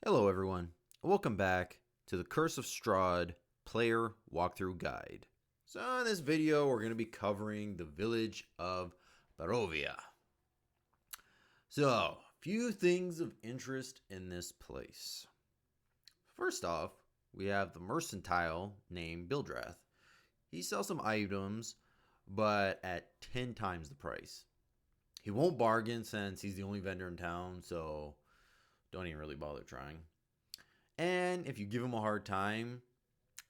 Hello everyone, welcome back to the Curse of Strahd player walkthrough guide. So in this video we're going to be covering the Village of Barovia. So, a few things of interest in this place. First off, we have the Mercentile named Bildrath. He sells some items, but at 10 times the price. He won't bargain since he's the only vendor in town, so don't even really bother trying. And if you give him a hard time,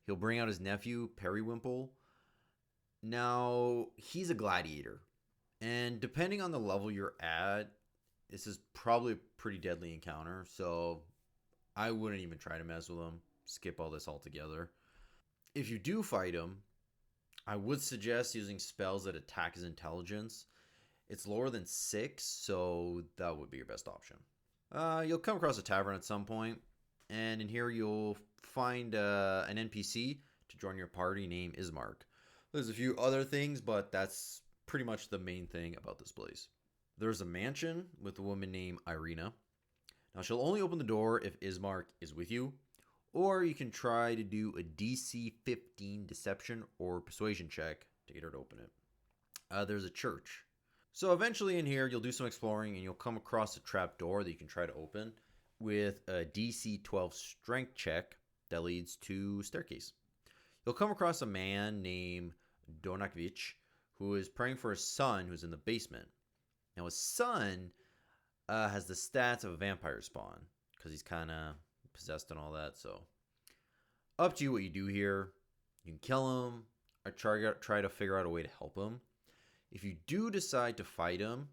he'll bring out his nephew, Periwimple. Now, he's a gladiator. And depending on the level you're at, this is probably a pretty deadly encounter. So I wouldn't even try to mess with him. Skip all this altogether. If you do fight him, I would suggest using spells that attack his intelligence. It's lower than 6, so that would be your best option. You'll come across a tavern at some point, and in here you'll find an NPC to join your party named Ismark. There's a few other things, but that's pretty much the main thing about this place. There's a mansion with a woman named Irina. Now she'll only open the door if Ismark is with you, or you can try to do a DC 15 deception or persuasion check to get her to open it. There's a church. So eventually in here you'll do some exploring and you'll come across a trap door that you can try to open with a DC 12 strength check that leads to a staircase. You'll come across a man named Donakvich who is praying for his son who's in the basement. Now his son has the stats of a vampire spawn because he's kind of possessed and all that. So up to you what you do here. You can kill him or try to figure out a way to help him. If you do decide to fight him,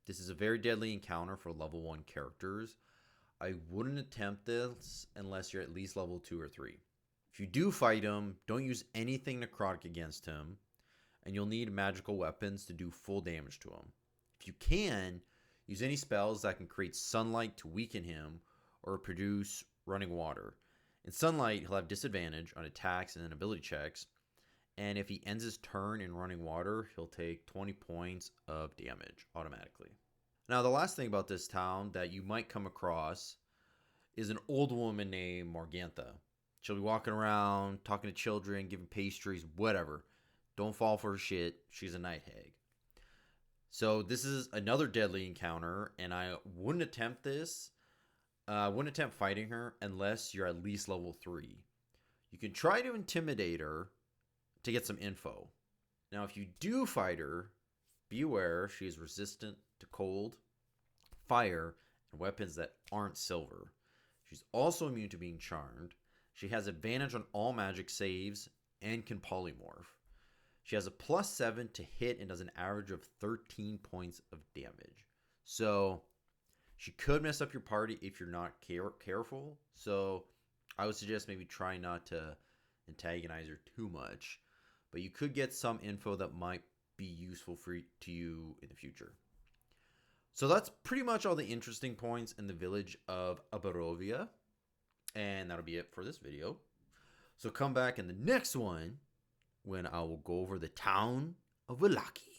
this is a very deadly encounter for level 1 characters. I wouldn't attempt this unless you're at least level 2 or 3. If you do fight him, don't use anything necrotic against him, and you'll need magical weapons to do full damage to him. If you can, use any spells that can create sunlight to weaken him or produce running water. In sunlight, he'll have disadvantage on attacks and ability checks, and if he ends his turn in running water, he'll take 20 points of damage automatically. Now, the last thing about this town that you might come across is an old woman named Morgantha. She'll be walking around, talking to children, giving pastries, whatever. Don't fall for her shit. She's a night hag. So this is another deadly encounter, and I wouldn't attempt this. I wouldn't attempt fighting her unless you're at least level 3. You can try to intimidate her to get some info. Now, if you do fight her, be aware she is resistant to cold, fire, and weapons that aren't silver. She's also immune to being charmed. She has advantage on all magic saves and can polymorph. She has a +7 to hit and does an average of 13 points of damage. So she could mess up your party if you're not careful. So I would suggest maybe try not to antagonize her too much. But you could get some info that might be useful to you in the future. So that's pretty much all the interesting points in the village of Barovia. And that'll be it for this video. So come back in the next one when I will go over the town of Villaki.